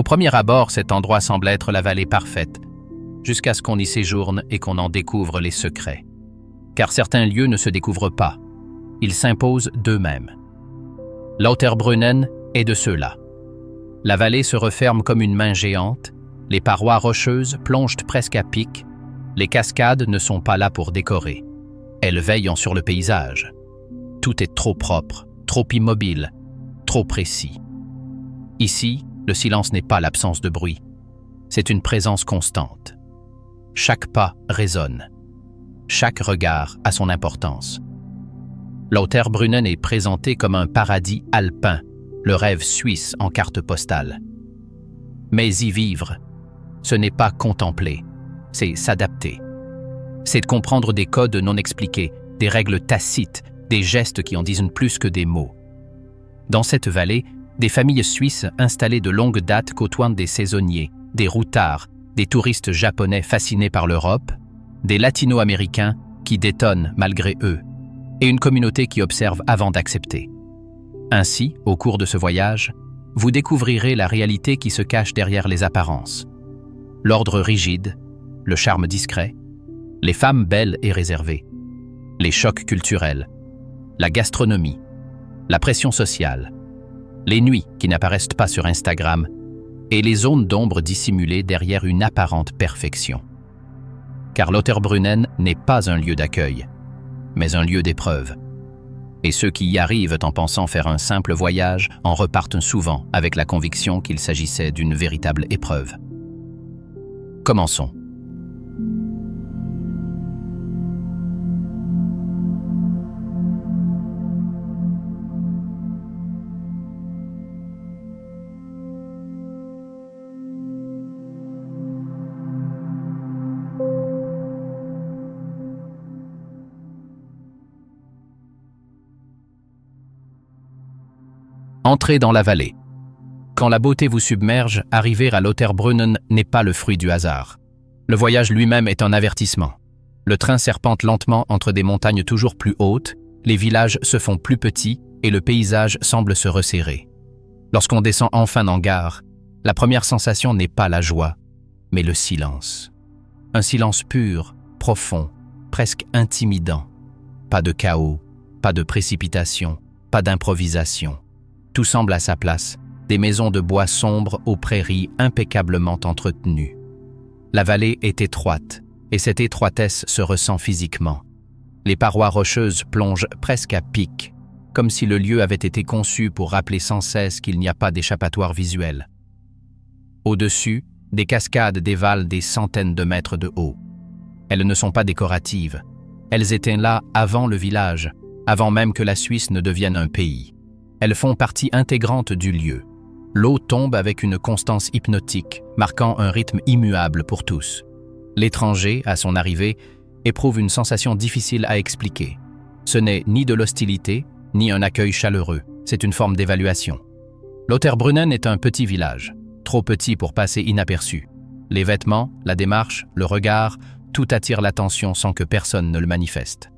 Au premier abord, cet endroit semble être la vallée parfaite, jusqu'à ce qu'on y séjourne et qu'on en découvre les secrets. Car certains lieux ne se découvrent pas, ils s'imposent d'eux-mêmes. Lauterbrunnen est de ceux-là. La vallée se referme comme une main géante, les parois rocheuses plongent presque à pic, les cascades ne sont pas là pour décorer. Elles veillent sur le paysage. Tout est trop propre, trop immobile, trop précis. Ici, le silence n'est pas l'absence de bruit, c'est une présence constante. Chaque pas résonne. Chaque regard a son importance. Lauterbrunnen est présenté comme un paradis alpin, le rêve suisse en carte postale. Mais y vivre, ce n'est pas contempler, c'est s'adapter. C'est de comprendre des codes non expliqués, des règles tacites, des gestes qui en disent plus que des mots. Dans cette vallée, des familles suisses installées de longue date côtoient des saisonniers, des routards, des touristes japonais fascinés par l'Europe, des latino-américains qui détonnent malgré eux, et une communauté qui observe avant d'accepter. Ainsi, au cours de ce voyage, vous découvrirez la réalité qui se cache derrière les apparences. L'ordre rigide, le charme discret, les femmes belles et réservées, les chocs culturels, la gastronomie, la pression sociale, les nuits qui n'apparaissent pas sur Instagram et les zones d'ombre dissimulées derrière une apparente perfection. Car Lauterbrunnen n'est pas un lieu d'accueil, mais un lieu d'épreuve. Et ceux qui y arrivent en pensant faire un simple voyage en repartent souvent avec la conviction qu'il s'agissait d'une véritable épreuve. Commençons. Entrez dans la vallée. Quand la beauté vous submerge, arriver à Lauterbrunnen n'est pas le fruit du hasard. Le voyage lui-même est un avertissement. Le train serpente lentement entre des montagnes toujours plus hautes, les villages se font plus petits et le paysage semble se resserrer. Lorsqu'on descend enfin en gare, la première sensation n'est pas la joie, mais le silence. Un silence pur, profond, presque intimidant. Pas de chaos, pas de précipitation, pas d'improvisation. Tout semble à sa place, des maisons de bois sombres aux prairies impeccablement entretenues. La vallée est étroite, et cette étroitesse se ressent physiquement. Les parois rocheuses plongent presque à pic, comme si le lieu avait été conçu pour rappeler sans cesse qu'il n'y a pas d'échappatoire visuel. Au-dessus, des cascades dévalent des centaines de mètres de haut. Elles ne sont pas décoratives. Elles étaient là avant le village, avant même que la Suisse ne devienne un pays. Elles font partie intégrante du lieu. L'eau tombe avec une constance hypnotique, marquant un rythme immuable pour tous. L'étranger, à son arrivée, éprouve une sensation difficile à expliquer. Ce n'est ni de l'hostilité, ni un accueil chaleureux, c'est une forme d'évaluation. Lauterbrunnen est un petit village, trop petit pour passer inaperçu. Les vêtements, la démarche, le regard, tout attire l'attention sans que personne ne le manifeste.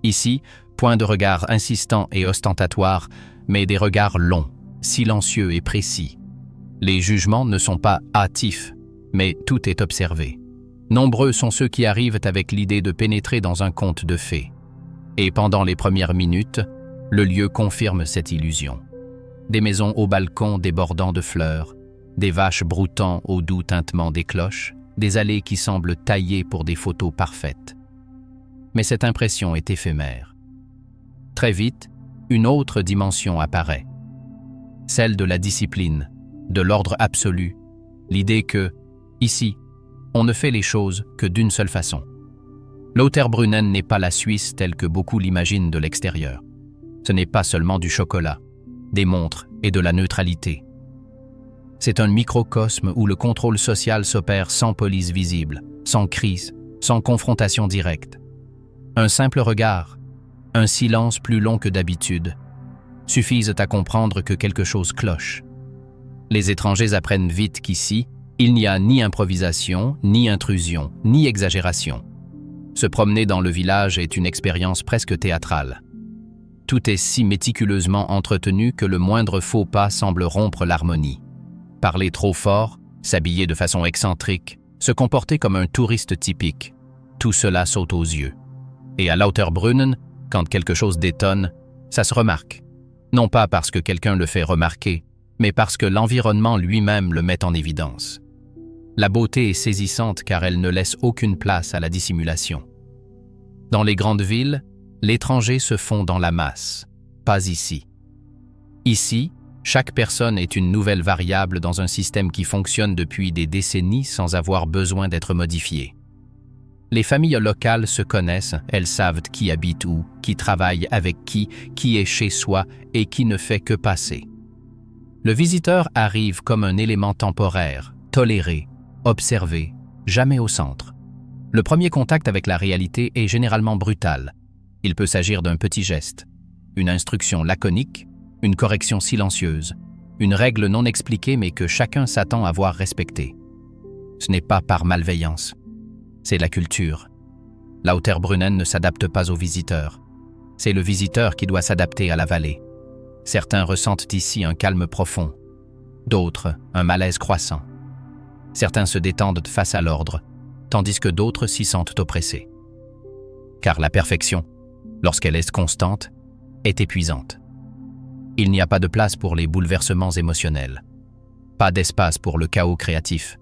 Ici, point de regard insistant et ostentatoire, mais des regards longs, silencieux et précis. Les jugements ne sont pas hâtifs, mais tout est observé. Nombreux sont ceux qui arrivent avec l'idée de pénétrer dans un conte de fées. Et pendant les premières minutes, le lieu confirme cette illusion. Des maisons aux balcons débordant de fleurs, des vaches broutant au doux tintement des cloches, des allées qui semblent taillées pour des photos parfaites. Mais cette impression est éphémère. Très vite, une autre dimension apparaît. Celle de la discipline, de l'ordre absolu, l'idée que, ici, on ne fait les choses que d'une seule façon. Lauterbrunnen n'est pas la Suisse telle que beaucoup l'imaginent de l'extérieur. Ce n'est pas seulement du chocolat, des montres et de la neutralité. C'est un microcosme où le contrôle social s'opère sans police visible, sans crise, sans confrontation directe. Un simple regard, un silence plus long que d'habitude, suffisent à comprendre que quelque chose cloche. Les étrangers apprennent vite qu'ici, il n'y a ni improvisation, ni intrusion, ni exagération. Se promener dans le village est une expérience presque théâtrale. Tout est si méticuleusement entretenu que le moindre faux pas semble rompre l'harmonie. Parler trop fort, s'habiller de façon excentrique, se comporter comme un touriste typique, tout cela saute aux yeux. Et à Lauterbrunnen, quand quelque chose détonne, ça se remarque. Non pas parce que quelqu'un le fait remarquer, mais parce que l'environnement lui-même le met en évidence. La beauté est saisissante car elle ne laisse aucune place à la dissimulation. Dans les grandes villes, l'étranger se fond dans la masse, pas ici. Ici, chaque personne est une nouvelle variable dans un système qui fonctionne depuis des décennies sans avoir besoin d'être modifié. Les familles locales se connaissent, elles savent qui habite où, qui travaille avec qui est chez soi et qui ne fait que passer. Le visiteur arrive comme un élément temporaire, toléré, observé, jamais au centre. Le premier contact avec la réalité est généralement brutal. Il peut s'agir d'un petit geste, une instruction laconique, une correction silencieuse, une règle non expliquée mais que chacun s'attend à voir respectée. Ce n'est pas par malveillance, c'est la culture. Lauterbrunnen ne s'adapte pas aux visiteurs. C'est le visiteur qui doit s'adapter à la vallée. Certains ressentent ici un calme profond, d'autres un malaise croissant. Certains se détendent face à l'ordre, tandis que d'autres s'y sentent oppressés. Car la perfection, lorsqu'elle est constante, est épuisante. Il n'y a pas de place pour les bouleversements émotionnels, pas d'espace pour le chaos créatif.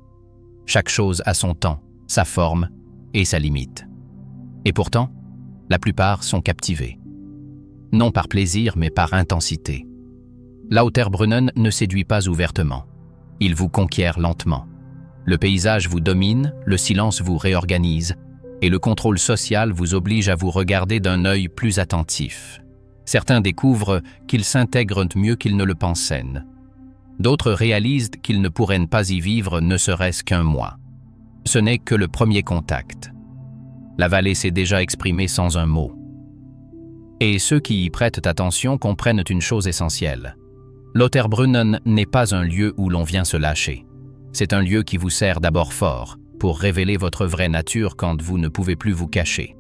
Chaque chose a son temps, sa forme et sa limite. Et pourtant, la plupart sont captivés. Non par plaisir, mais par intensité. Lauterbrunnen ne séduit pas ouvertement. Il vous conquiert lentement. Le paysage vous domine, le silence vous réorganise, et le contrôle social vous oblige à vous regarder d'un œil plus attentif. Certains découvrent qu'ils s'intègrent mieux qu'ils ne le pensaient. D'autres réalisent qu'ils ne pourraient pas y vivre ne serait-ce qu'un mois. Ce n'est que le premier contact. La vallée s'est déjà exprimée sans un mot. Et ceux qui y prêtent attention comprennent une chose essentielle. Lauterbrunnen n'est pas un lieu où l'on vient se lâcher. C'est un lieu qui vous sert d'abord fort, pour révéler votre vraie nature quand vous ne pouvez plus vous cacher.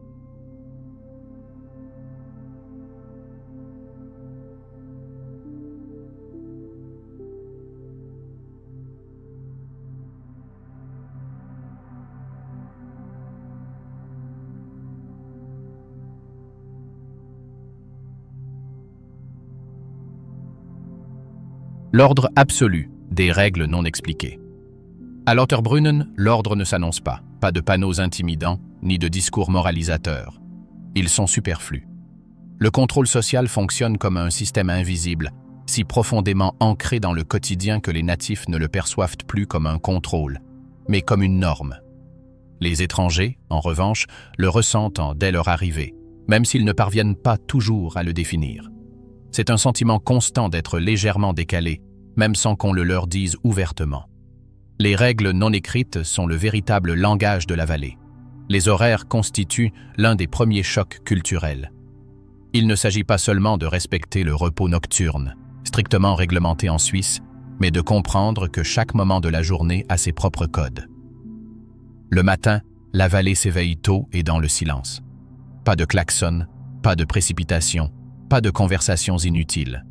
L'ordre absolu des règles non expliquées. À Lauterbrunnen, l'ordre ne s'annonce pas de panneaux intimidants, ni de discours moralisateurs. Ils sont superflus. Le contrôle social fonctionne comme un système invisible, si profondément ancré dans le quotidien que les natifs ne le perçoivent plus comme un contrôle, mais comme une norme. Les étrangers, en revanche, le ressentent dès leur arrivée, même s'ils ne parviennent pas toujours à le définir. C'est un sentiment constant d'être légèrement décalé, même sans qu'on le leur dise ouvertement. Les règles non écrites sont le véritable langage de la vallée. Les horaires constituent l'un des premiers chocs culturels. Il ne s'agit pas seulement de respecter le repos nocturne, strictement réglementé en Suisse, mais de comprendre que chaque moment de la journée a ses propres codes. Le matin, la vallée s'éveille tôt et dans le silence. Pas de klaxon, pas de précipitation, pas de conversations inutiles.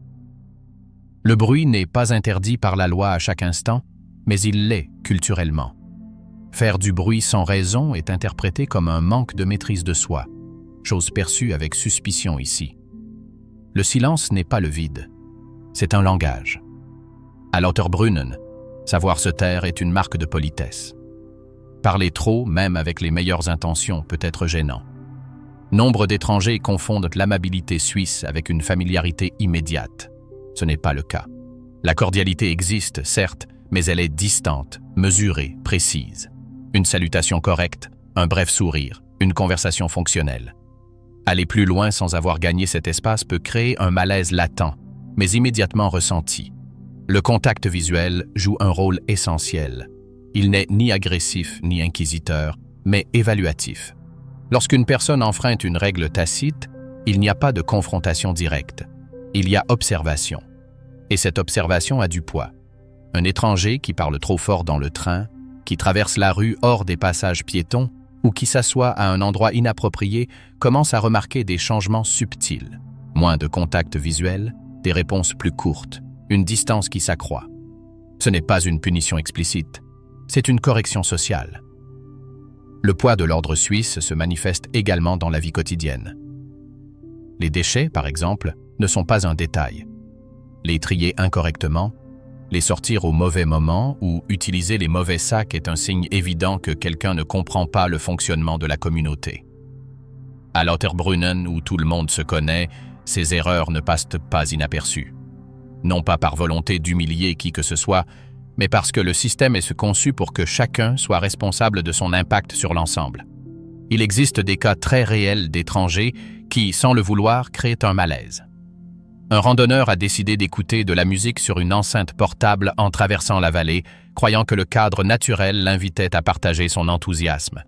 Le bruit n'est pas interdit par la loi à chaque instant, mais il l'est culturellement. Faire du bruit sans raison est interprété comme un manque de maîtrise de soi, chose perçue avec suspicion ici. Le silence n'est pas le vide, c'est un langage. À Lauterbrunnen, savoir se taire est une marque de politesse. Parler trop, même avec les meilleures intentions, peut être gênant. Nombre d'étrangers confondent l'amabilité suisse avec une familiarité immédiate. Ce n'est pas le cas. La cordialité existe, certes, mais elle est distante, mesurée, précise. Une salutation correcte, un bref sourire, une conversation fonctionnelle. Aller plus loin sans avoir gagné cet espace peut créer un malaise latent, mais immédiatement ressenti. Le contact visuel joue un rôle essentiel. Il n'est ni agressif ni inquisiteur, mais évaluatif. Lorsqu'une personne enfreint une règle tacite, il n'y a pas de confrontation directe. Il y a observation. Et cette observation a du poids. Un étranger qui parle trop fort dans le train, qui traverse la rue hors des passages piétons ou qui s'assoit à un endroit inapproprié commence à remarquer des changements subtils. Moins de contact visuel, des réponses plus courtes, une distance qui s'accroît. Ce n'est pas une punition explicite, c'est une correction sociale. Le poids de l'ordre suisse se manifeste également dans la vie quotidienne. Les déchets, par exemple, ne sont pas un détail. Les trier incorrectement, les sortir au mauvais moment ou utiliser les mauvais sacs est un signe évident que quelqu'un ne comprend pas le fonctionnement de la communauté. À Lauterbrunnen, où tout le monde se connaît, ces erreurs ne passent pas inaperçues. Non pas par volonté d'humilier qui que ce soit, mais parce que le système est conçu pour que chacun soit responsable de son impact sur l'ensemble. Il existe des cas très réels d'étrangers qui, sans le vouloir, créent un malaise. Un randonneur a décidé d'écouter de la musique sur une enceinte portable en traversant la vallée, croyant que le cadre naturel l'invitait à partager son enthousiasme.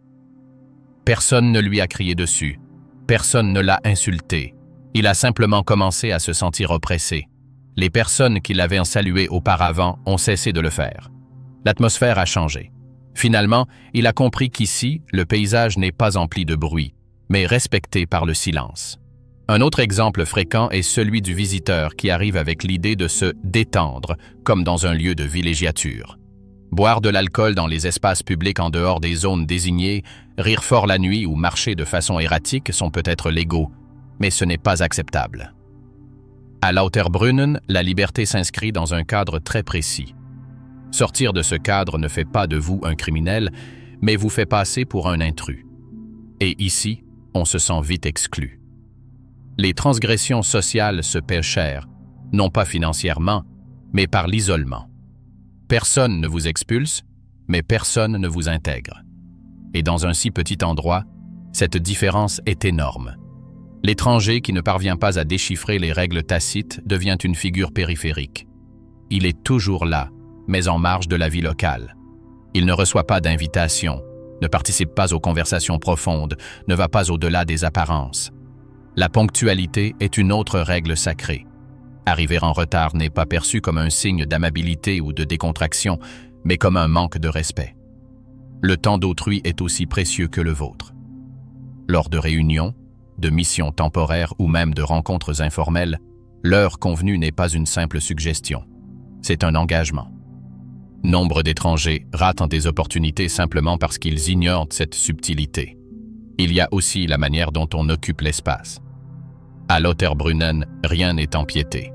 Personne ne lui a crié dessus, personne ne l'a insulté. Il a simplement commencé à se sentir oppressé. Les personnes qui l'avaient salué auparavant ont cessé de le faire. L'atmosphère a changé. Finalement, il a compris qu'ici, le paysage n'est pas empli de bruit, mais respecté par le silence. Un autre exemple fréquent est celui du visiteur qui arrive avec l'idée de se détendre, comme dans un lieu de villégiature. Boire de l'alcool dans les espaces publics en dehors des zones désignées, rire fort la nuit ou marcher de façon erratique sont peut-être légaux, mais ce n'est pas acceptable. À Lauterbrunnen, la liberté s'inscrit dans un cadre très précis. Sortir de ce cadre ne fait pas de vous un criminel, mais vous fait passer pour un intrus. Et ici, on se sent vite exclu. Les transgressions sociales se paient cher, non pas financièrement, mais par l'isolement. Personne ne vous expulse, mais personne ne vous intègre. Et dans un si petit endroit, cette différence est énorme. L'étranger qui ne parvient pas à déchiffrer les règles tacites devient une figure périphérique. Il est toujours là, mais en marge de la vie locale. Il ne reçoit pas d'invitation, ne participe pas aux conversations profondes, ne va pas au-delà des apparences. La ponctualité est une autre règle sacrée. Arriver en retard n'est pas perçu comme un signe d'amabilité ou de décontraction, mais comme un manque de respect. Le temps d'autrui est aussi précieux que le vôtre. Lors de réunions, de missions temporaires ou même de rencontres informelles, l'heure convenue n'est pas une simple suggestion. C'est un engagement. Nombre d'étrangers ratent des opportunités simplement parce qu'ils ignorent cette subtilité. Il y a aussi la manière dont on occupe l'espace. À Lauterbrunnen, rien n'est empiété.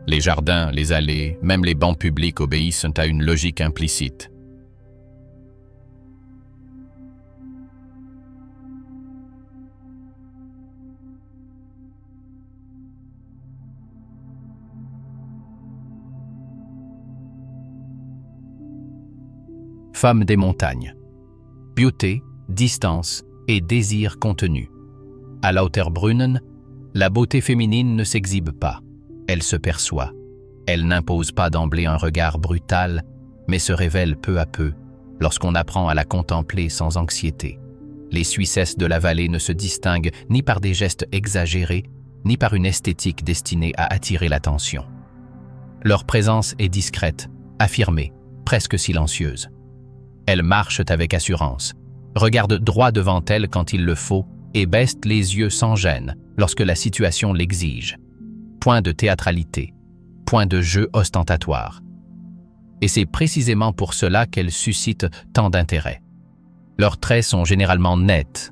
Les jardins, les allées, même les bancs publics obéissent à une logique implicite. Femme des montagnes. Beauté, distance et désir contenu. À Lauterbrunnen, la beauté féminine ne s'exhibe pas, elle se perçoit. Elle n'impose pas d'emblée un regard brutal, mais se révèle peu à peu lorsqu'on apprend à la contempler sans anxiété. Les Suissesses de la vallée ne se distinguent ni par des gestes exagérés, ni par une esthétique destinée à attirer l'attention. Leur présence est discrète, affirmée, presque silencieuse. Elles marchent avec assurance, regardent droit devant elles quand il le faut et baissent les yeux sans gêne lorsque la situation l'exige. Point de théâtralité, point de jeu ostentatoire. Et c'est précisément pour cela qu'elles suscitent tant d'intérêt. Leurs traits sont généralement nets,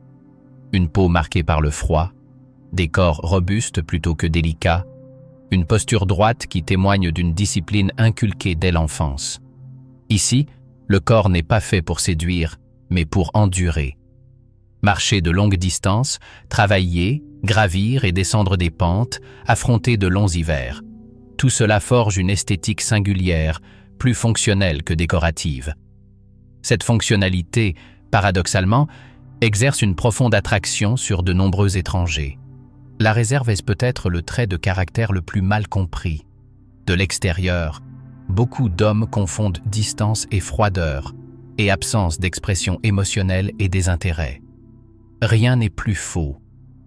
une peau marquée par le froid, des corps robustes plutôt que délicats, une posture droite qui témoigne d'une discipline inculquée dès l'enfance. Ici, le corps n'est pas fait pour séduire, mais pour endurer. Marcher de longues distances, travailler, gravir et descendre des pentes, affronter de longs hivers. Tout cela forge une esthétique singulière, plus fonctionnelle que décorative. Cette fonctionnalité, paradoxalement, exerce une profonde attraction sur de nombreux étrangers. La réserve est peut-être le trait de caractère le plus mal compris. De l'extérieur, beaucoup d'hommes confondent distance et froideur, et absence d'expression émotionnelle et désintérêt. Rien n'est plus faux.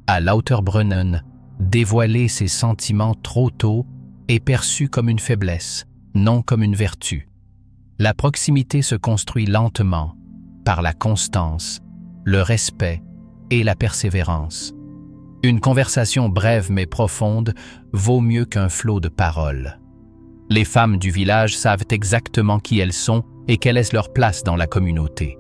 À Lauterbrunnen, dévoiler ses sentiments trop tôt est perçu comme une faiblesse, non comme une vertu. La proximité se construit lentement, par la constance, le respect et la persévérance. Une conversation brève mais profonde vaut mieux qu'un flot de paroles. Les femmes du village savent exactement qui elles sont et quelle est leur place dans la communauté.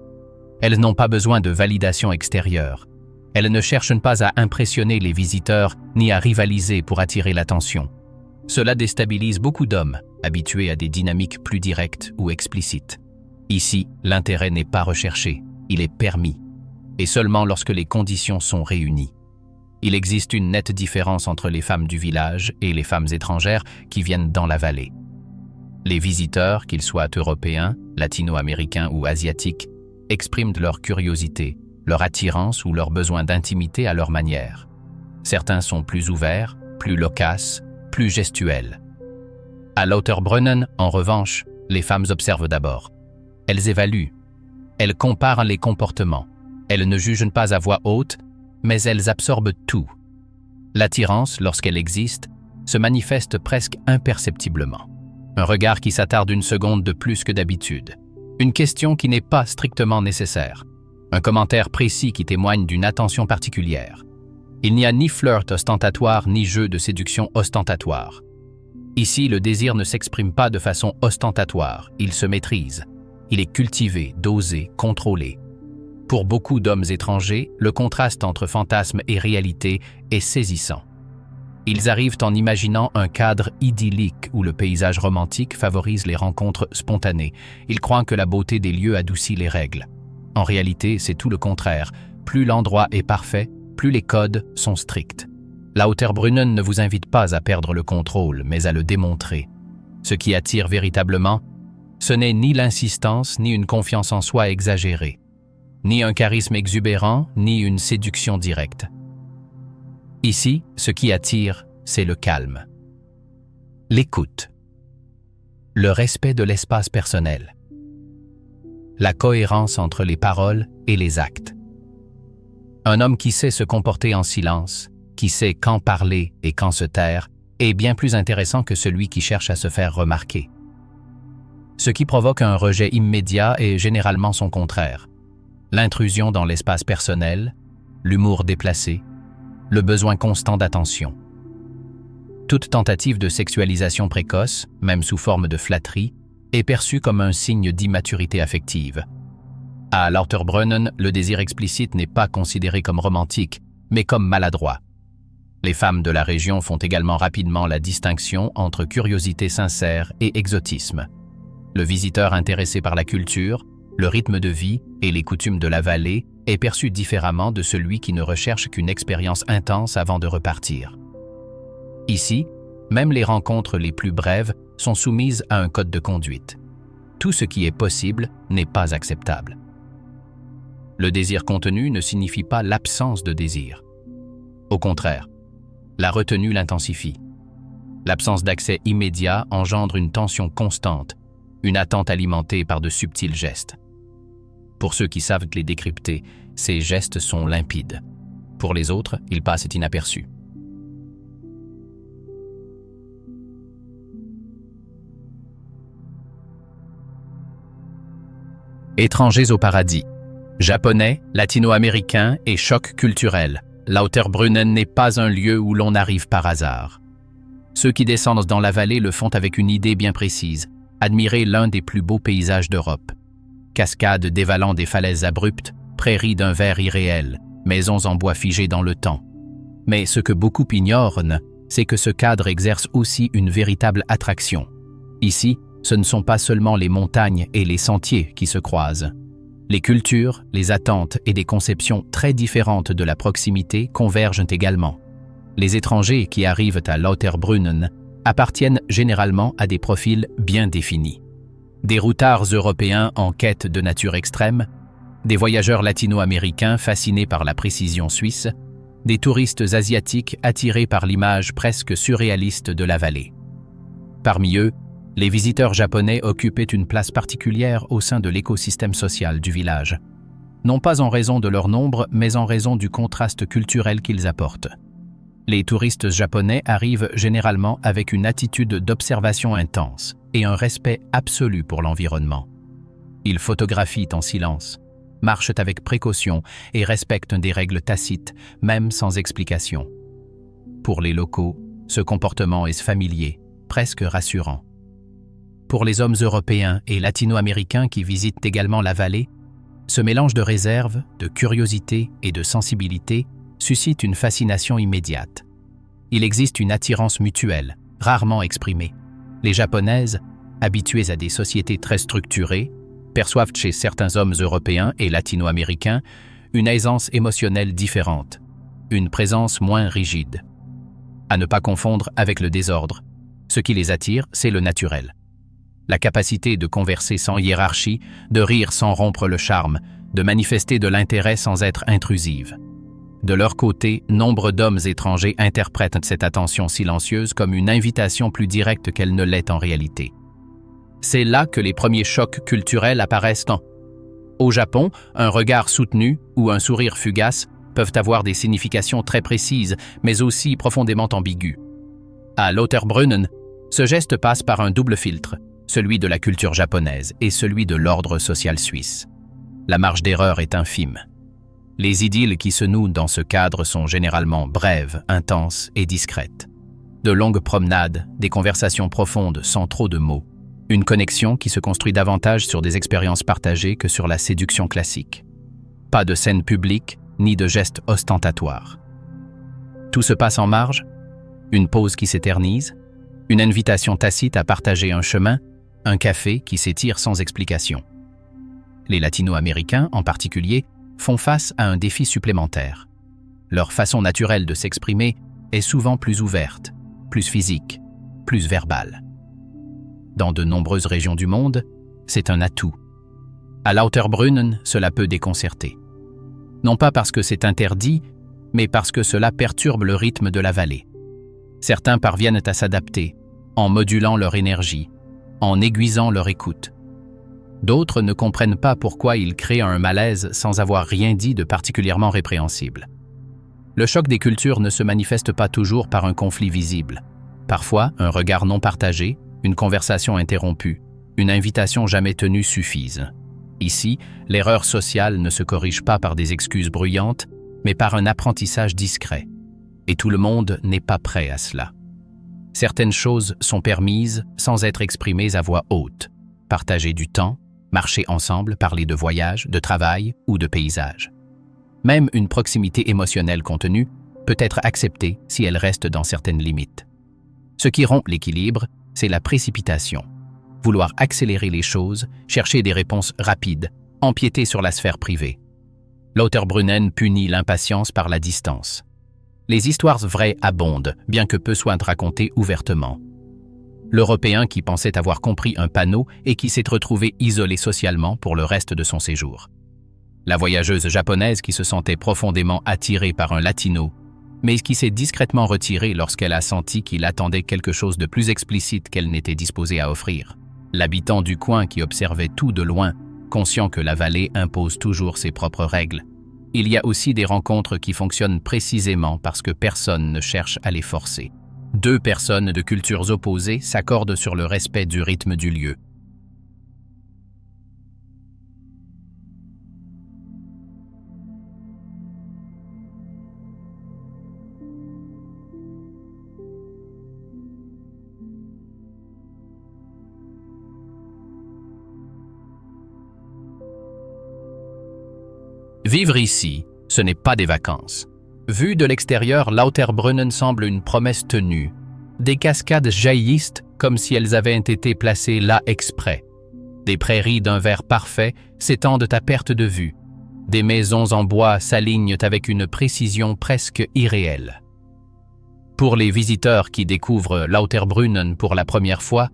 Elles n'ont pas besoin de validation extérieure. Elles ne cherchent pas à impressionner les visiteurs ni à rivaliser pour attirer l'attention. Cela déstabilise beaucoup d'hommes, habitués à des dynamiques plus directes ou explicites. Ici, l'intérêt n'est pas recherché, il est permis, et seulement lorsque les conditions sont réunies. Il existe une nette différence entre les femmes du village et les femmes étrangères qui viennent dans la vallée. Les visiteurs, qu'ils soient européens, latino-américains ou asiatiques, expriment leur curiosité, leur attirance ou leur besoin d'intimité à leur manière. Certains sont plus ouverts, plus loquaces, plus gestuels. À Lauterbrunnen, en revanche, les femmes observent d'abord. Elles évaluent. Elles comparent les comportements. Elles ne jugent pas à voix haute, mais elles absorbent tout. L'attirance, lorsqu'elle existe, se manifeste presque imperceptiblement. Un regard qui s'attarde une seconde de plus que d'habitude. Une question qui n'est pas strictement nécessaire. Un commentaire précis qui témoigne d'une attention particulière. Il n'y a ni flirt ostentatoire ni jeu de séduction ostentatoire. Ici, le désir ne s'exprime pas de façon ostentatoire, il se maîtrise. Il est cultivé, dosé, contrôlé. Pour beaucoup d'hommes étrangers, le contraste entre fantasme et réalité est saisissant. Ils arrivent en imaginant un cadre idyllique où le paysage romantique favorise les rencontres spontanées. Ils croient que la beauté des lieux adoucit les règles. En réalité, c'est tout le contraire. Plus l'endroit est parfait, plus les codes sont stricts. Lauterbrunnen ne vous invite pas à perdre le contrôle, mais à le démontrer. Ce qui attire véritablement, ce n'est ni l'insistance, ni une confiance en soi exagérée, ni un charisme exubérant, ni une séduction directe. Ici, ce qui attire, c'est le calme. L'écoute. Le respect de l'espace personnel. La cohérence entre les paroles et les actes. Un homme qui sait se comporter en silence, qui sait quand parler et quand se taire, est bien plus intéressant que celui qui cherche à se faire remarquer. Ce qui provoque un rejet immédiat est généralement son contraire. L'intrusion dans l'espace personnel, l'humour déplacé, le besoin constant d'attention. Toute tentative de sexualisation précoce, même sous forme de flatterie, est perçue comme un signe d'immaturité affective. À Lauterbrunnen, le désir explicite n'est pas considéré comme romantique, mais comme maladroit. Les femmes de la région font également rapidement la distinction entre curiosité sincère et exotisme. Le visiteur intéressé par la culture, le rythme de vie et les coutumes de la vallée est perçu différemment de celui qui ne recherche qu'une expérience intense avant de repartir. Ici, même les rencontres les plus brèves sont soumises à un code de conduite. Tout ce qui est possible n'est pas acceptable. Le désir contenu ne signifie pas l'absence de désir. Au contraire, la retenue l'intensifie. L'absence d'accès immédiat engendre une tension constante, une attente alimentée par de subtils gestes. Pour ceux qui savent les décrypter, ces gestes sont limpides. Pour les autres, ils passent inaperçus. Étrangers au paradis. Japonais, latino-américains et choc culturel. Lauterbrunnen n'est pas un lieu où l'on arrive par hasard. Ceux qui descendent dans la vallée le font avec une idée bien précise, admirer l'un des plus beaux paysages d'Europe. Cascades dévalant des falaises abruptes, prairies d'un vert irréel, maisons en bois figées dans le temps. Mais ce que beaucoup ignorent, c'est que ce cadre exerce aussi une véritable attraction. Ici, ce ne sont pas seulement les montagnes et les sentiers qui se croisent. Les cultures, les attentes et des conceptions très différentes de la proximité convergent également. Les étrangers qui arrivent à Lauterbrunnen appartiennent généralement à des profils bien définis. Des routards européens en quête de nature extrême, des voyageurs latino-américains fascinés par la précision suisse, des touristes asiatiques attirés par l'image presque surréaliste de la vallée. Parmi eux, les visiteurs japonais occupaient une place particulière au sein de l'écosystème social du village, non pas en raison de leur nombre, mais en raison du contraste culturel qu'ils apportent. Les touristes japonais arrivent généralement avec une attitude d'observation intense et un respect absolu pour l'environnement. Ils photographient en silence, marchent avec précaution et respectent des règles tacites, même sans explication. Pour les locaux, ce comportement est familier, presque rassurant. Pour les hommes européens et latino-américains qui visitent également la vallée, ce mélange de réserve, de curiosité et de sensibilité suscite une fascination immédiate. Il existe une attirance mutuelle, rarement exprimée. Les Japonaises, habituées à des sociétés très structurées, perçoivent chez certains hommes européens et latino-américains une aisance émotionnelle différente, une présence moins rigide. À ne pas confondre avec le désordre. Ce qui les attire, c'est le naturel. La capacité de converser sans hiérarchie, de rire sans rompre le charme, de manifester de l'intérêt sans être intrusive. De leur côté, nombre d'hommes étrangers interprètent cette attention silencieuse comme une invitation plus directe qu'elle ne l'est en réalité. C'est là que les premiers chocs culturels apparaissent. Au Japon, un regard soutenu ou un sourire fugace peuvent avoir des significations très précises, mais aussi profondément ambiguës. À Lauterbrunnen, ce geste passe par un double filtre, celui de la culture japonaise et celui de l'ordre social suisse. La marge d'erreur est infime. Les idylles qui se nouent dans ce cadre sont généralement brèves, intenses et discrètes. De longues promenades, des conversations profondes sans trop de mots. Une connexion qui se construit davantage sur des expériences partagées que sur la séduction classique. Pas de scène publique, ni de gestes ostentatoires. Tout se passe en marge, une pause qui s'éternise, une invitation tacite à partager un chemin, un café qui s'étire sans explication. Les latino-américains, en particulier, font face à un défi supplémentaire. Leur façon naturelle de s'exprimer est souvent plus ouverte, plus physique, plus verbale. Dans de nombreuses régions du monde, c'est un atout. À Lauterbrunnen, cela peut déconcerter. Non pas parce que c'est interdit, mais parce que cela perturbe le rythme de la vallée. Certains parviennent à s'adapter, en modulant leur énergie, en aiguisant leur écoute. D'autres ne comprennent pas pourquoi ils créent un malaise sans avoir rien dit de particulièrement répréhensible. Le choc des cultures ne se manifeste pas toujours par un conflit visible. Parfois, un regard non partagé, une conversation interrompue, une invitation jamais tenue suffisent. Ici, l'erreur sociale ne se corrige pas par des excuses bruyantes, mais par un apprentissage discret. Et tout le monde n'est pas prêt à cela. Certaines choses sont permises sans être exprimées à voix haute. Partager du temps, marcher ensemble, parler de voyage, de travail ou de paysage. Même une proximité émotionnelle contenue peut être acceptée si elle reste dans certaines limites. Ce qui rompt l'équilibre, c'est la précipitation. Vouloir accélérer les choses, chercher des réponses rapides, empiéter sur la sphère privée. Lauterbrunnen punit l'impatience par la distance. Les histoires vraies abondent, bien que peu soient racontées ouvertement. L'Européen qui pensait avoir compris un panneau et qui s'est retrouvé isolé socialement pour le reste de son séjour. La voyageuse japonaise qui se sentait profondément attirée par un latino, mais qui s'est discrètement retirée lorsqu'elle a senti qu'il attendait quelque chose de plus explicite qu'elle n'était disposée à offrir. L'habitant du coin qui observait tout de loin, conscient que la vallée impose toujours ses propres règles. Il y a aussi des rencontres qui fonctionnent précisément parce que personne ne cherche à les forcer. Deux personnes de cultures opposées s'accordent sur le respect du rythme du lieu. Vivre ici, ce n'est pas des vacances. Vu de l'extérieur, Lauterbrunnen semble une promesse tenue. Des cascades jaillissent comme si elles avaient été placées là exprès. Des prairies d'un vert parfait s'étendent à perte de vue. Des maisons en bois s'alignent avec une précision presque irréelle. Pour les visiteurs qui découvrent Lauterbrunnen pour la première fois,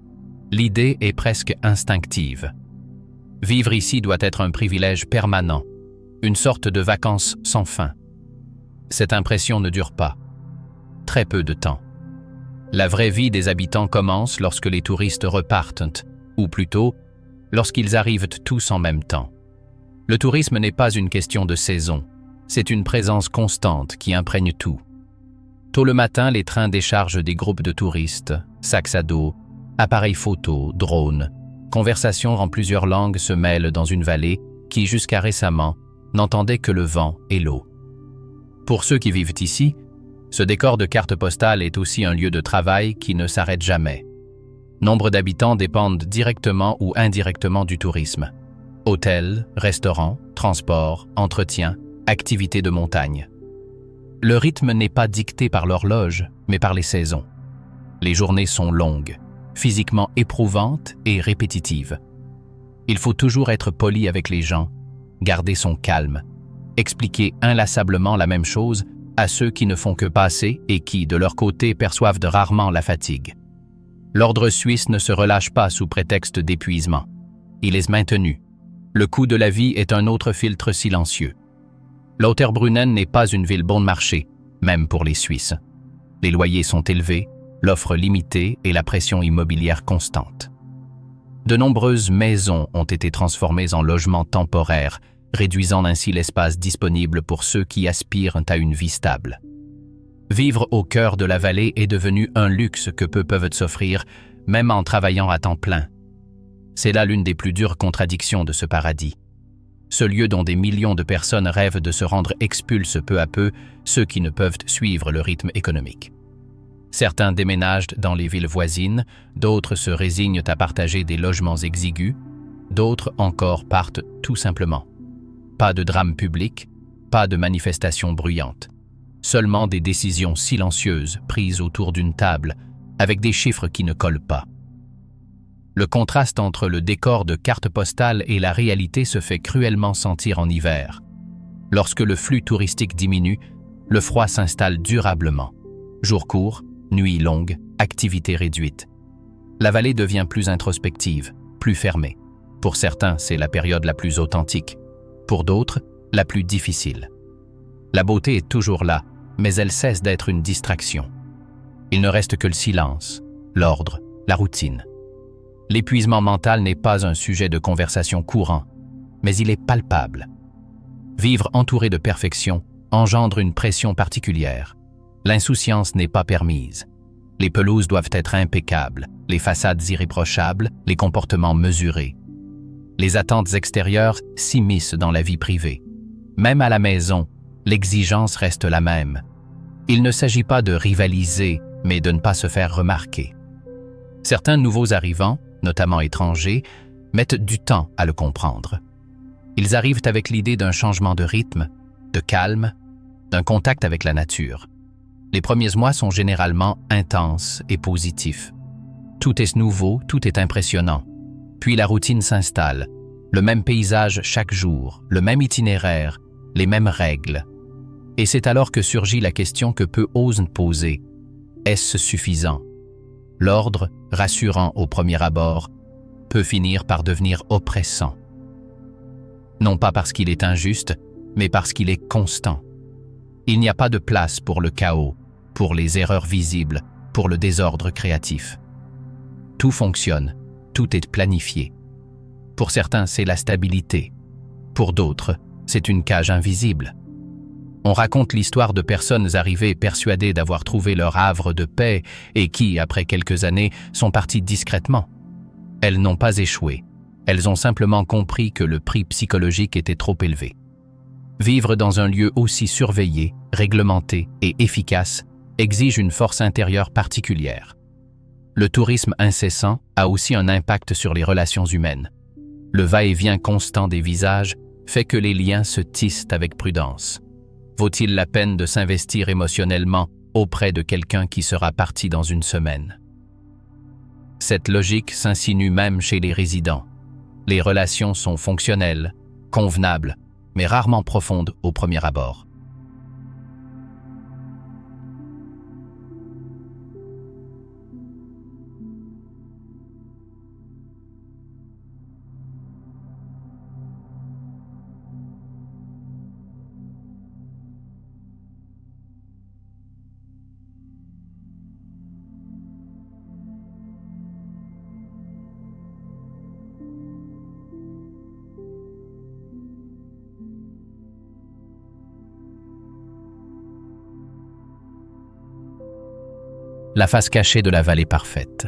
l'idée est presque instinctive. Vivre ici doit être un privilège permanent, une sorte de vacances sans fin. Cette impression ne dure pas. Très peu de temps. La vraie vie des habitants commence lorsque les touristes repartent, ou plutôt, lorsqu'ils arrivent tous en même temps. Le tourisme n'est pas une question de saison, c'est une présence constante qui imprègne tout. Tôt le matin, les trains déchargent des groupes de touristes, sacs à dos, appareils photo, drones. Conversations en plusieurs langues se mêlent dans une vallée qui, jusqu'à récemment, n'entendait que le vent et l'eau. Pour ceux qui vivent ici, ce décor de carte postale est aussi un lieu de travail qui ne s'arrête jamais. Nombre d'habitants dépendent directement ou indirectement du tourisme. Hôtels, restaurants, transports, entretien, activités de montagne. Le rythme n'est pas dicté par l'horloge, mais par les saisons. Les journées sont longues, physiquement éprouvantes et répétitives. Il faut toujours être poli avec les gens, garder son calme, expliquer inlassablement la même chose à ceux qui ne font que passer et qui, de leur côté, perçoivent rarement la fatigue. L'ordre suisse ne se relâche pas sous prétexte d'épuisement. Il est maintenu. Le coût de la vie est un autre filtre silencieux. Lauterbrunnen n'est pas une ville bon marché, même pour les Suisses. Les loyers sont élevés, l'offre limitée et la pression immobilière constante. De nombreuses maisons ont été transformées en logements temporaires, réduisant ainsi l'espace disponible pour ceux qui aspirent à une vie stable. Vivre au cœur de la vallée est devenu un luxe que peu peuvent s'offrir, même en travaillant à temps plein. C'est là l'une des plus dures contradictions de ce paradis. Ce lieu dont des millions de personnes rêvent de se rendre expulsent peu à peu ceux qui ne peuvent suivre le rythme économique. Certains déménagent dans les villes voisines, d'autres se résignent à partager des logements exigus, d'autres encore partent tout simplement. Pas de drame public, pas de manifestations bruyantes. Seulement des décisions silencieuses prises autour d'une table, avec des chiffres qui ne collent pas. Le contraste entre le décor de carte postale et la réalité se fait cruellement sentir en hiver. Lorsque le flux touristique diminue, le froid s'installe durablement. Jours courts, nuits longues, activités réduites. La vallée devient plus introspective, plus fermée. Pour certains, c'est la période la plus authentique. Pour d'autres, la plus difficile. La beauté est toujours là, mais elle cesse d'être une distraction. Il ne reste que le silence, l'ordre, la routine. L'épuisement mental n'est pas un sujet de conversation courant, mais il est palpable. Vivre entouré de perfection engendre une pression particulière. L'insouciance n'est pas permise. Les pelouses doivent être impeccables, les façades irréprochables, les comportements mesurés. Les attentes extérieures s'immiscent dans la vie privée. Même à la maison, l'exigence reste la même. Il ne s'agit pas de rivaliser, mais de ne pas se faire remarquer. Certains nouveaux arrivants, notamment étrangers, mettent du temps à le comprendre. Ils arrivent avec l'idée d'un changement de rythme, de calme, d'un contact avec la nature. Les premiers mois sont généralement intenses et positifs. Tout est nouveau, tout est impressionnant. Puis la routine s'installe, le même paysage chaque jour, le même itinéraire, les mêmes règles. Et c'est alors que surgit la question que peu osent poser. Est-ce suffisant? L'ordre, rassurant au premier abord, peut finir par devenir oppressant. Non pas parce qu'il est injuste, mais parce qu'il est constant. Il n'y a pas de place pour le chaos, pour les erreurs visibles, pour le désordre créatif. Tout fonctionne, tout est planifié. Pour certains, c'est la stabilité. Pour d'autres, c'est une cage invisible. On raconte l'histoire de personnes arrivées persuadées d'avoir trouvé leur havre de paix et qui, après quelques années, sont parties discrètement. Elles n'ont pas échoué. Elles ont simplement compris que le prix psychologique était trop élevé. Vivre dans un lieu aussi surveillé, réglementé et efficace exige une force intérieure particulière. Le tourisme incessant a aussi un impact sur les relations humaines. Le va-et-vient constant des visages fait que les liens se tissent avec prudence. Vaut-il la peine de s'investir émotionnellement auprès de quelqu'un qui sera parti dans une semaine? Cette logique s'insinue même chez les résidents. Les relations sont fonctionnelles, convenables, mais rarement profondes au premier abord. La face cachée de la vallée parfaite.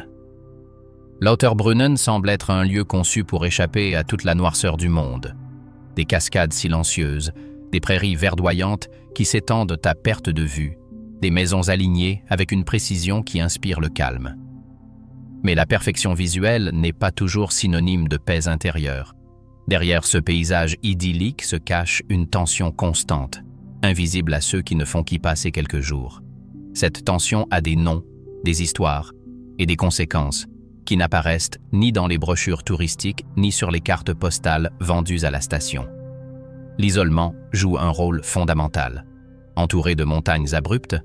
Lauterbrunnen semble être un lieu conçu pour échapper à toute la noirceur du monde. Des cascades silencieuses, des prairies verdoyantes qui s'étendent à perte de vue, des maisons alignées avec une précision qui inspire le calme. Mais la perfection visuelle n'est pas toujours synonyme de paix intérieure. Derrière ce paysage idyllique se cache une tension constante, invisible à ceux qui ne font qu'y passer quelques jours. Cette tension a des noms, des histoires et des conséquences qui n'apparaissent ni dans les brochures touristiques ni sur les cartes postales vendues à la station. L'isolement joue un rôle fondamental. Entouré de montagnes abruptes,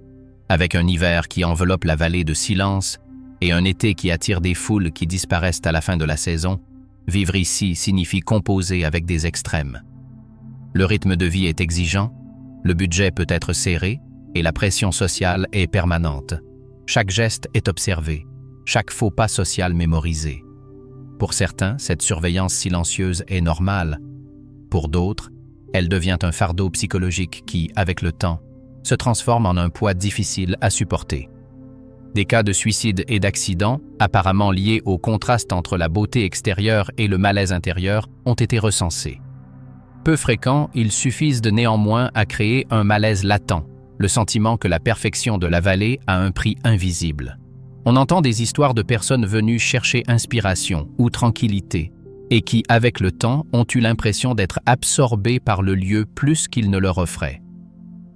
avec un hiver qui enveloppe la vallée de silence et un été qui attire des foules qui disparaissent à la fin de la saison, vivre ici signifie composer avec des extrêmes. Le rythme de vie est exigeant, le budget peut être serré et la pression sociale est permanente. Chaque geste est observé, chaque faux pas social mémorisé. Pour certains, cette surveillance silencieuse est normale. Pour d'autres, elle devient un fardeau psychologique qui, avec le temps, se transforme en un poids difficile à supporter. Des cas de suicide et d'accidents, apparemment liés au contraste entre la beauté extérieure et le malaise intérieur, ont été recensés. Peu fréquents, ils suffisent de néanmoins à créer un malaise latent, le sentiment que la perfection de la vallée a un prix invisible. On entend des histoires de personnes venues chercher inspiration ou tranquillité, et qui, avec le temps, ont eu l'impression d'être absorbées par le lieu plus qu'il ne leur offrait.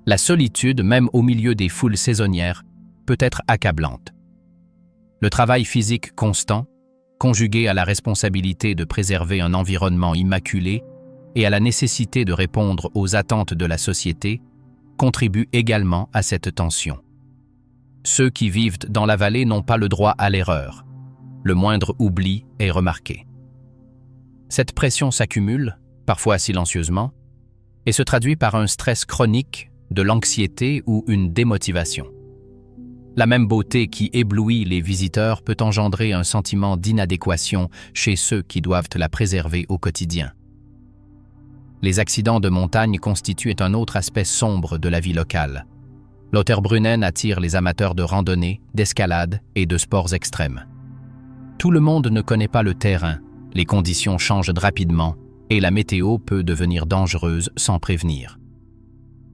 La solitude, même au milieu des foules saisonnières, peut être accablante. Le travail physique constant, conjugué à la responsabilité de préserver un environnement immaculé et à la nécessité de répondre aux attentes de la société, contribue également à cette tension. Ceux qui vivent dans la vallée n'ont pas le droit à l'erreur. Le moindre oubli est remarqué. Cette pression s'accumule, parfois silencieusement, et se traduit par un stress chronique, de l'anxiété ou une démotivation. La même beauté qui éblouit les visiteurs peut engendrer un sentiment d'inadéquation chez ceux qui doivent la préserver au quotidien. Les accidents de montagne constituent un autre aspect sombre de la vie locale. Lauterbrunnen attire les amateurs de randonnée, d'escalade et de sports extrêmes. Tout le monde ne connaît pas le terrain, les conditions changent rapidement et la météo peut devenir dangereuse sans prévenir.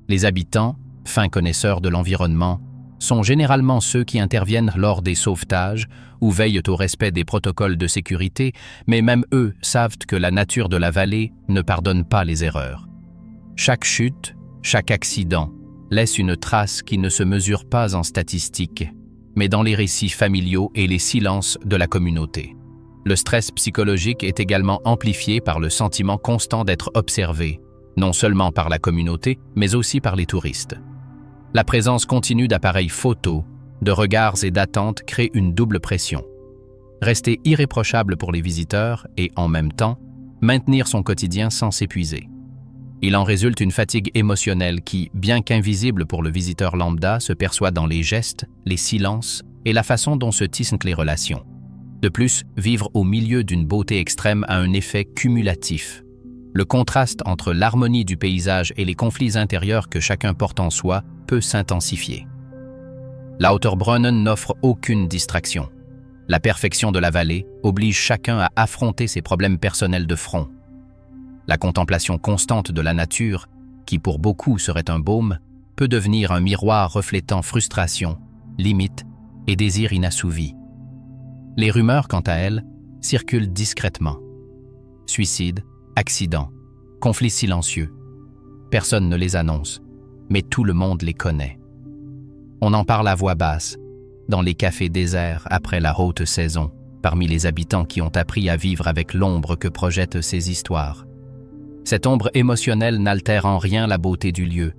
Les habitants, fins connaisseurs de l'environnement, sont généralement ceux qui interviennent lors des sauvetages ou veillent au respect des protocoles de sécurité, mais même eux savent que la nature de la vallée ne pardonne pas les erreurs. Chaque chute, chaque accident laisse une trace qui ne se mesure pas en statistiques, mais dans les récits familiaux et les silences de la communauté. Le stress psychologique est également amplifié par le sentiment constant d'être observé, non seulement par la communauté, mais aussi par les touristes. La présence continue d'appareils photos, de regards et d'attentes crée une double pression. Rester irréprochable pour les visiteurs et, en même temps, maintenir son quotidien sans s'épuiser. Il en résulte une fatigue émotionnelle qui, bien qu'invisible pour le visiteur lambda, se perçoit dans les gestes, les silences et la façon dont se tissent les relations. De plus, vivre au milieu d'une beauté extrême a un effet cumulatif. Le contraste entre l'harmonie du paysage et les conflits intérieurs que chacun porte en soi peut s'intensifier. Lauterbrunnen n'offre aucune distraction. La perfection de la vallée oblige chacun à affronter ses problèmes personnels de front. La contemplation constante de la nature, qui pour beaucoup serait un baume, peut devenir un miroir reflétant frustration, limites et désirs inassouvis. Les rumeurs, quant à elles, circulent discrètement. Suicides, accidents, conflits silencieux. Personne ne les annonce, mais tout le monde les connaît. On en parle à voix basse, dans les cafés déserts après la haute saison, parmi les habitants qui ont appris à vivre avec l'ombre que projettent ces histoires. Cette ombre émotionnelle n'altère en rien la beauté du lieu,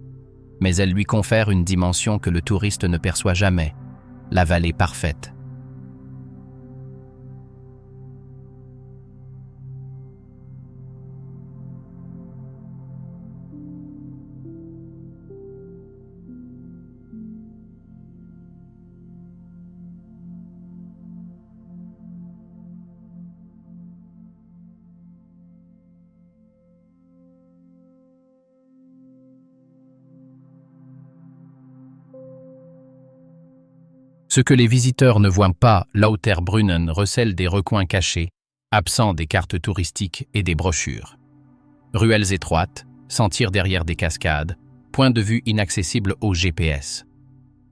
mais elle lui confère une dimension que le touriste ne perçoit jamais, la vallée parfaite. Ce que les visiteurs ne voient pas, Lauterbrunnen recèle des recoins cachés, absents des cartes touristiques et des brochures. Ruelles étroites, sentiers derrière des cascades, points de vue inaccessibles au GPS.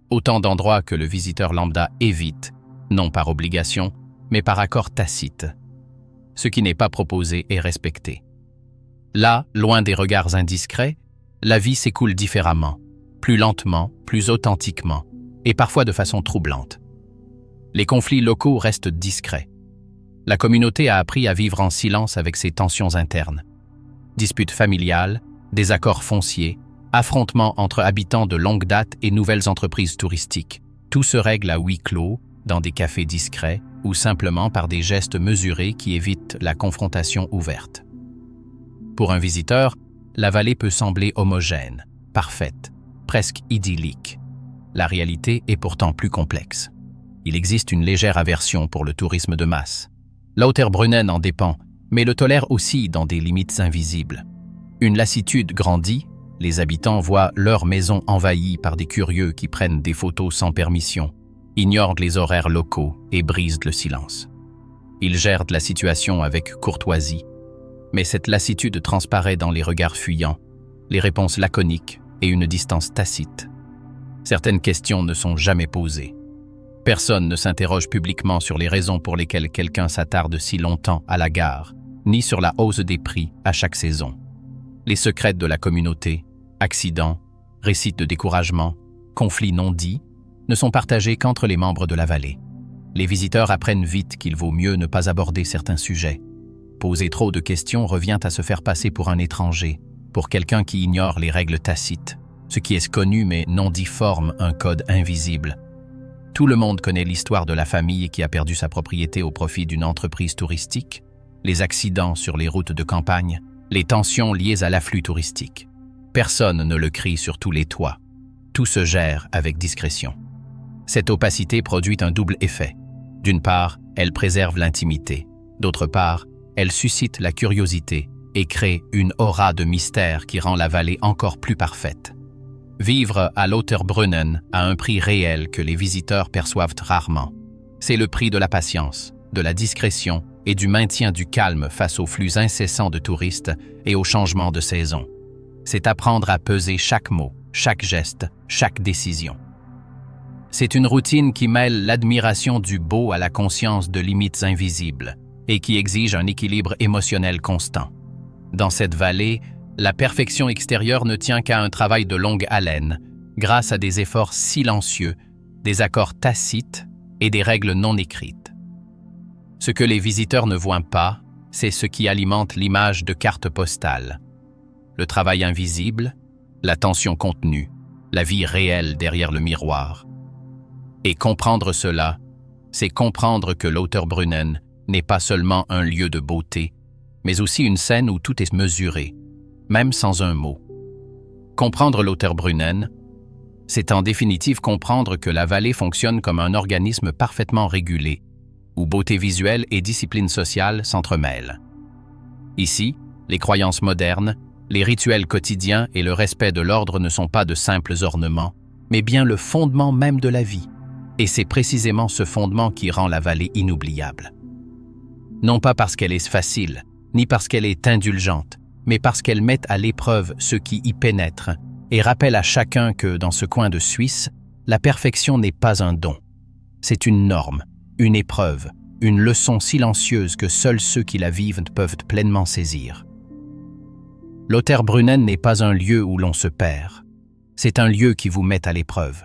Autant d'endroits que le visiteur lambda évite, non par obligation, mais par accord tacite. Ce qui n'est pas proposé est respecté. Là, loin des regards indiscrets, la vie s'écoule différemment, plus lentement, plus authentiquement, et parfois de façon troublante. Les conflits locaux restent discrets. La communauté a appris à vivre en silence avec ses tensions internes. Disputes familiales, désaccords fonciers, affrontements entre habitants de longue date et nouvelles entreprises touristiques. Tout se règle à huis clos, dans des cafés discrets, ou simplement par des gestes mesurés qui évitent la confrontation ouverte. Pour un visiteur, la vallée peut sembler homogène, parfaite, presque idyllique. La réalité est pourtant plus complexe. Il existe une légère aversion pour le tourisme de masse. Lauterbrunnen en dépend, mais le tolère aussi dans des limites invisibles. Une lassitude grandit, les habitants voient leur maison envahie par des curieux qui prennent des photos sans permission, ignorent les horaires locaux et brisent le silence. Ils gèrent la situation avec courtoisie, mais cette lassitude transparaît dans les regards fuyants, les réponses laconiques et une distance tacite. Certaines questions ne sont jamais posées. Personne ne s'interroge publiquement sur les raisons pour lesquelles quelqu'un s'attarde si longtemps à la gare, ni sur la hausse des prix à chaque saison. Les secrets de la communauté, accidents, récits de découragement, conflits non dits, ne sont partagés qu'entre les membres de la vallée. Les visiteurs apprennent vite qu'il vaut mieux ne pas aborder certains sujets. Poser trop de questions revient à se faire passer pour un étranger, pour quelqu'un qui ignore les règles tacites. Ce qui est connu mais non dit forme un code invisible. Tout le monde connaît l'histoire de la famille qui a perdu sa propriété au profit d'une entreprise touristique, les accidents sur les routes de campagne, les tensions liées à l'afflux touristique. Personne ne le crie sur tous les toits. Tout se gère avec discrétion. Cette opacité produit un double effet. D'une part, elle préserve l'intimité. D'autre part, elle suscite la curiosité et crée une aura de mystère qui rend la vallée encore plus parfaite. Vivre à Lauterbrunnen a un prix réel que les visiteurs perçoivent rarement. C'est le prix de la patience, de la discrétion et du maintien du calme face aux flux incessants de touristes et aux changements de saison. C'est apprendre à peser chaque mot, chaque geste, chaque décision. C'est une routine qui mêle l'admiration du beau à la conscience de limites invisibles et qui exige un équilibre émotionnel constant. Dans cette vallée, la perfection extérieure ne tient qu'à un travail de longue haleine, grâce à des efforts silencieux, des accords tacites et des règles non écrites. Ce que les visiteurs ne voient pas, c'est ce qui alimente l'image de carte postale. Le travail invisible, la tension contenue, la vie réelle derrière le miroir. Et comprendre cela, c'est comprendre que Lauterbrunnen n'est pas seulement un lieu de beauté, mais aussi une scène où tout est mesuré, même sans un mot. Comprendre Lauterbrunnen, c'est en définitive comprendre que la vallée fonctionne comme un organisme parfaitement régulé, où beauté visuelle et discipline sociale s'entremêlent. Ici, les croyances modernes, les rituels quotidiens et le respect de l'ordre ne sont pas de simples ornements, mais bien le fondement même de la vie. Et c'est précisément ce fondement qui rend la vallée inoubliable. Non pas parce qu'elle est facile, ni parce qu'elle est indulgente, mais parce qu'elle met à l'épreuve ceux qui y pénètrent et rappelle à chacun que, dans ce coin de Suisse, la perfection n'est pas un don. C'est une norme, une épreuve, une leçon silencieuse que seuls ceux qui la vivent peuvent pleinement saisir. Lauterbrunnen n'est pas un lieu où l'on se perd. C'est un lieu qui vous met à l'épreuve.